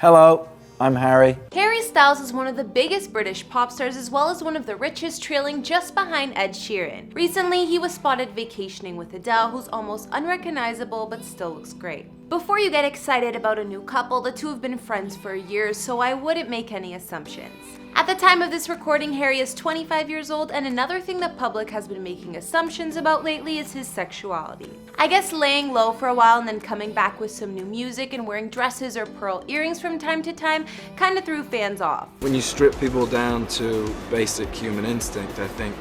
Hello, I'm Harry. Harry Styles is one of the biggest British pop stars as well as one of the richest, trailing just behind Ed Sheeran. Recently, he was spotted vacationing with Adele, who's almost unrecognizable but still looks great. Before you get excited about a new couple, the two have been friends for years, so I wouldn't make any assumptions. At the time of this recording, Harry is 25 years old, and another thing the public has been making assumptions about lately is his sexuality. I guess laying low for a while and then coming back with some new music and wearing dresses or pearl earrings from time to time kinda threw fans off. When you strip people down to basic human instinct, I think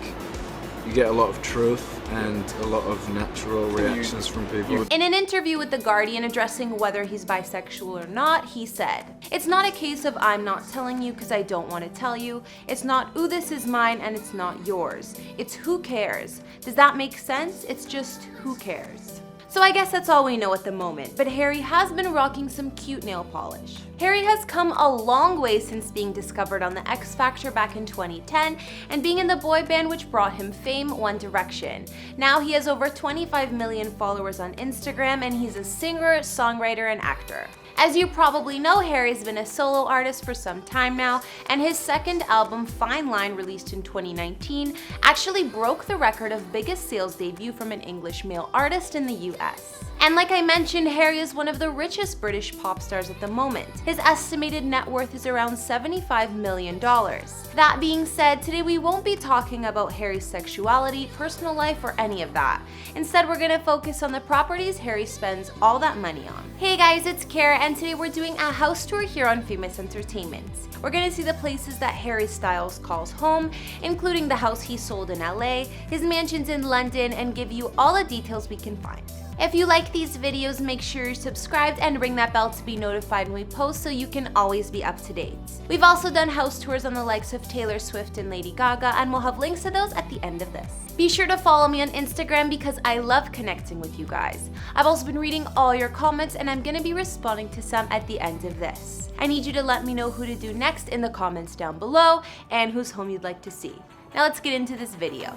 you get a lot of truth and a lot of natural reactions from people. In an interview with The Guardian addressing whether he's bisexual or not, he said, "It's not a case of I'm not telling you because I don't want to tell you. It's not, ooh, this is mine and it's not yours. It's who cares. Does that make sense? It's just who cares." So I guess that's all we know at the moment, but Harry has been rocking some cute nail polish. Harry has come a long way since being discovered on the X Factor back in 2010 and being in the boy band which brought him fame, One Direction. Now he has over 25 million followers on Instagram and he's a singer, songwriter, and actor. As you probably know, Harry's been a solo artist for some time now, and his second album, Fine Line, released in 2019, actually broke the record of biggest sales debut from an English male artist in the US. And like I mentioned, Harry is one of the richest British pop stars at the moment. His estimated net worth is around $75 million. That being said, today we won't be talking about Harry's sexuality, personal life, or any of that. Instead, we're gonna focus on the properties Harry spends all that money on. Hey guys, it's Kara, and today we're doing a house tour here on Famous Entertainment. We're gonna see the places that Harry Styles calls home, including the house he sold in LA, his mansions in London, and give you all the details we can find. If you like these videos, make sure you're subscribed and ring that bell to be notified when we post so you can always be up to date. We've also done house tours on the likes of Taylor Swift and Lady Gaga, and we'll have links to those at the end of this. Be sure to follow me on Instagram because I love connecting with you guys. I've also been reading all your comments and I'm gonna be responding to some at the end of this. I need you to let me know who to do next in the comments down below and whose home you'd like to see. Now let's get into this video.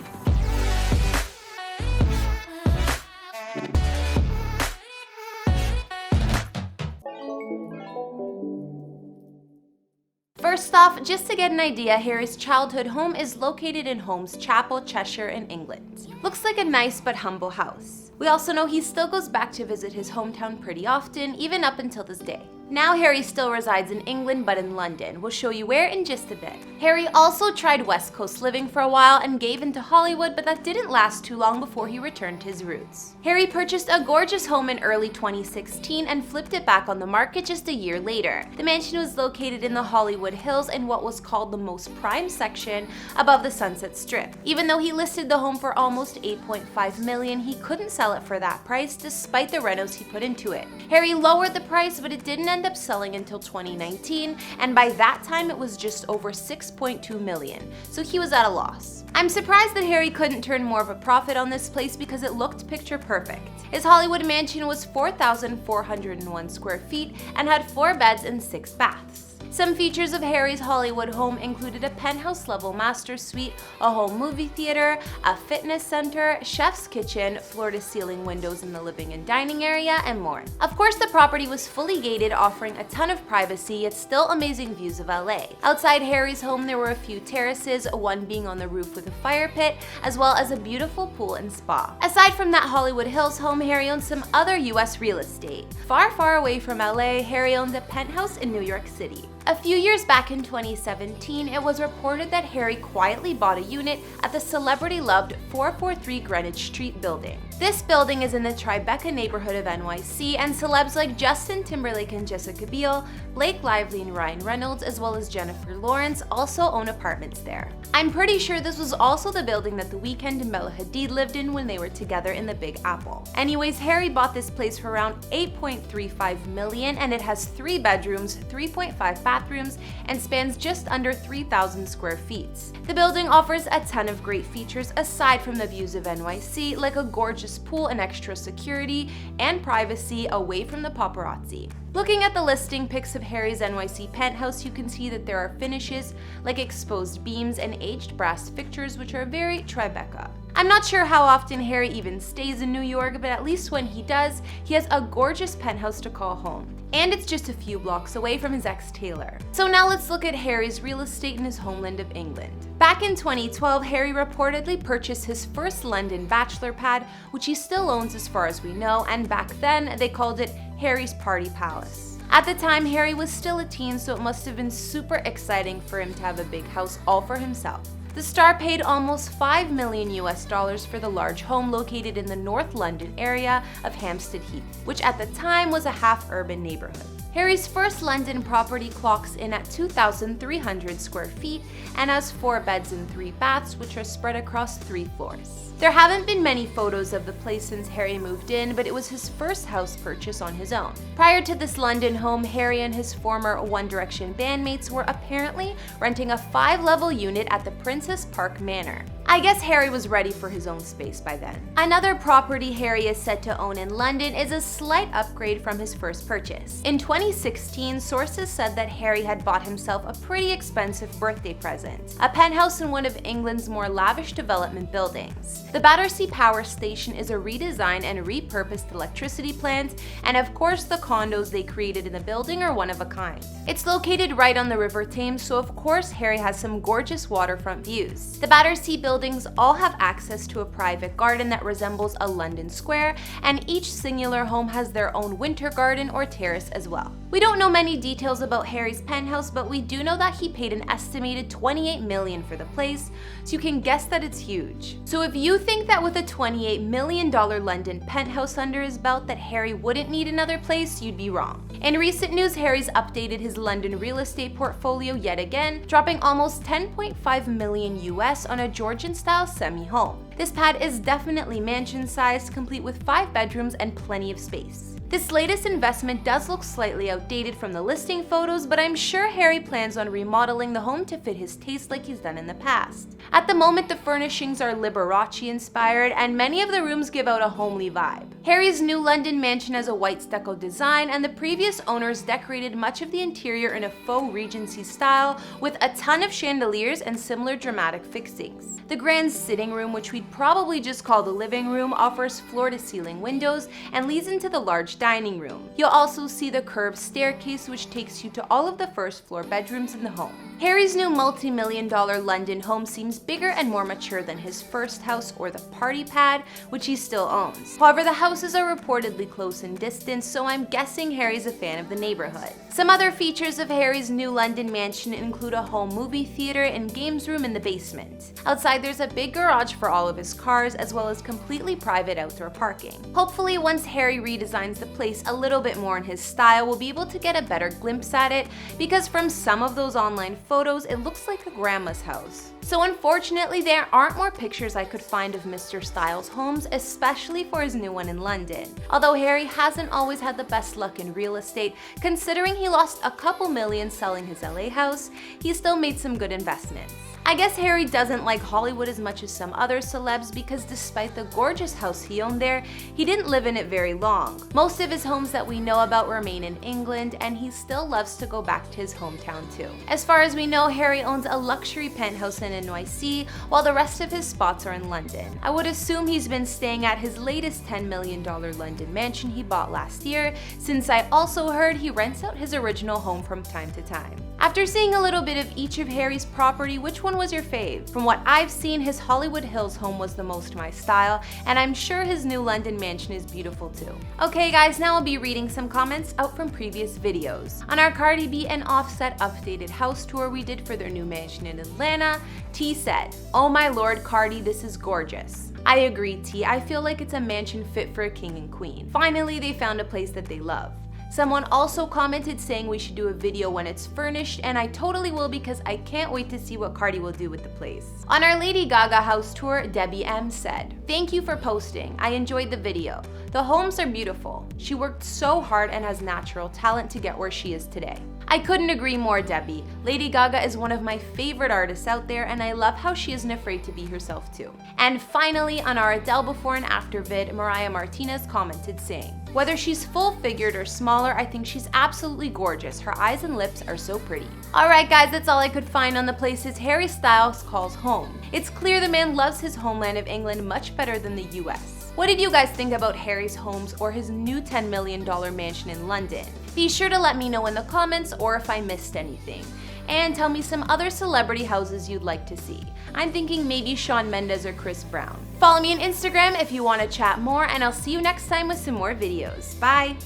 First off, just to get an idea, Harry's childhood home is located in Holmes Chapel, Cheshire in England. Looks like a nice but humble house. We also know he still goes back to visit his hometown pretty often, even up until this day. Now Harry still resides in England but in London. We'll show you where in just a bit. Harry also tried West Coast living for a while and gave into Hollywood, but that didn't last too long before he returned to his roots. Harry purchased a gorgeous home in early 2016 and flipped it back on the market just a year later. The mansion was located in the Hollywood Hills in what was called the most prime section above the Sunset Strip. Even though he listed the home for almost $8.5 million, he couldn't sell it for that price despite the renos he put into it. Harry lowered the price, but it didn't end up selling until 2019, and by that time it was just over $6.2 million, so he was at a loss. I'm surprised that Harry couldn't turn more of a profit on this place because it looked picture perfect. His Hollywood mansion was 4,401 square feet and had 4 beds and 6 baths. Some features of Harry's Hollywood home included a penthouse-level master suite, a home movie theater, a fitness center, chef's kitchen, floor-to-ceiling windows in the living and dining area, and more. Of course, the property was fully gated, offering a ton of privacy, yet still amazing views of LA. Outside Harry's home, there were a few terraces, one being on the roof with a fire pit, as well as a beautiful pool and spa. Aside from that Hollywood Hills home, Harry owned some other US real estate. Far, far away from LA, Harry owned a penthouse in New York City. A few years back in 2017, it was reported that Harry quietly bought a unit at the celebrity-loved 443 Greenwich Street building. This building is in the Tribeca neighborhood of NYC, and celebs like Justin Timberlake and Jessica Biel, Blake Lively and Ryan Reynolds, as well as Jennifer Lawrence also own apartments there. I'm pretty sure this was also the building that The Weeknd and Bella Hadid lived in when they were together in the Big Apple. Anyways, Harry bought this place for around $8.35 million, and it has 3 bedrooms, 3.5 bathrooms, and spans just under 3,000 square feet. The building offers a ton of great features aside from the views of NYC, like a gorgeous pool and extra security and privacy away from the paparazzi. Looking at the listing pics of Harry's NYC penthouse, you can see that there are finishes like exposed beams and aged brass fixtures, which are very Tribeca. I'm not sure how often Harry even stays in New York, but at least when he does, he has a gorgeous penthouse to call home. and it's just a few blocks away from his ex Taylor. So now let's look at Harry's real estate in his homeland of England. Back in 2012, Harry reportedly purchased his first London bachelor pad, which he still owns as far as we know, and back then they called it Harry's Party Palace. At the time, Harry was still a teen, so it must have been super exciting for him to have a big house all for himself. The star paid almost $5 million for the large home located in the North London area of Hampstead Heath, which at the time was a half-urban neighborhood. Harry's first London property clocks in at 2,300 square feet and has 4 beds and 3 baths, which are spread across 3 floors. There haven't been many photos of the place since Harry moved in, but it was his first house purchase on his own. Prior to this London home, Harry and his former One Direction bandmates were apparently renting a 5-level unit at the Princess Park Manor. I guess Harry was ready for his own space by then. Another property Harry is said to own in London is a slight upgrade from his first purchase. In 2016, sources said that Harry had bought himself a pretty expensive birthday present, a penthouse in one of England's more lavish development buildings. The Battersea Power Station is a redesigned and repurposed electricity plant, and of course the condos they created in the building are one of a kind. It's located right on the River Thames, so of course Harry has some gorgeous waterfront views. The Battersea buildings all have access to a private garden that resembles a London square, and each singular home has their own winter garden or terrace as well. We don't know many details about Harry's penthouse, but we do know that he paid an estimated $28 million for the place, so you can guess that it's huge. So if you think that with a $28 million London penthouse under his belt that Harry wouldn't need another place, you'd be wrong. In recent news, Harry's updated his London real estate portfolio yet again, dropping almost $10.5 million US on a Georgian-style semi-home. This pad is definitely mansion-sized, complete with 5 bedrooms and plenty of space. This latest investment does look slightly outdated from the listing photos, but I'm sure Harry plans on remodeling the home to fit his taste like he's done in the past. At the moment, the furnishings are Liberace inspired, and many of the rooms give out a homely vibe. Harry's new London mansion has a white stucco design, and the previous owners decorated much of the interior in a faux Regency style with a ton of chandeliers and similar dramatic fixings. The grand sitting room, which we'd probably just call the living room, offers floor-to-ceiling windows and leads into the large dining room. You'll also see the curved staircase, which takes you to all of the first floor bedrooms in the home. Harry's new multi-million-dollar London home seems bigger and more mature than his first house or the party pad, which he still owns. However, the houses are reportedly close in distance, so I'm guessing Harry's a fan of the neighborhood. Some other features of Harry's new London mansion include a home movie theater and games room in the basement. Outside, there's a big garage for all of his cars, as well as completely private outdoor parking. Hopefully, once Harry redesigns the place a little bit more in his style, we'll be able to get a better glimpse at it, because from some of those online photos, it looks like a grandma's house. So unfortunately, there aren't more pictures I could find of Mr. Styles' homes, especially for his new one in London. Although Harry hasn't always had the best luck in real estate, considering he lost a couple million selling his LA house, he still made some good investments. I guess Harry doesn't like Hollywood as much as some other celebs because despite the gorgeous house he owned there, he didn't live in it very long. Most of his homes that we know about remain in England, and he still loves to go back to his hometown too. As far as we know, Harry owns a luxury penthouse in NYC, while the rest of his spots are in London. I would assume he's been staying at his latest $10 million London mansion he bought last year, since I also heard he rents out his original home from time to time. After seeing a little bit of each of Harry's property, which one was your fave? From what I've seen, his Hollywood Hills home was the most my style, and I'm sure his new London mansion is beautiful too. Okay guys, now I'll be reading some comments out from previous videos. On our Cardi B and Offset updated house tour we did for their new mansion in Atlanta, T said, "Oh my lord Cardi, this is gorgeous." I agree T, I feel like it's a mansion fit for a king and queen. Finally, they found a place that they love. Someone also commented saying we should do a video when it's furnished, and I totally will because I can't wait to see what Cardi will do with the place. On our Lady Gaga house tour, Debbie M said, "Thank you for posting. I enjoyed the video. The homes are beautiful. She worked so hard and has natural talent to get where she is today." I couldn't agree more, Debbie. Lady Gaga is one of my favorite artists out there, and I love how she isn't afraid to be herself too. And finally, on our Adele before and after vid, Mariah Martinez commented saying, "Whether she's full-figured or smaller, I think she's absolutely gorgeous. Her eyes and lips are so pretty." Alright guys, that's all I could find on the places Harry Styles calls home. It's clear the man loves his homeland of England much better than the US. What did you guys think about Harry's homes or his new $10 million mansion in London? Be sure to let me know in the comments or if I missed anything. And tell me some other celebrity houses you'd like to see. I'm thinking maybe Shawn Mendes or Chris Brown. Follow me on Instagram if you want to chat more, and I'll see you next time with some more videos. Bye!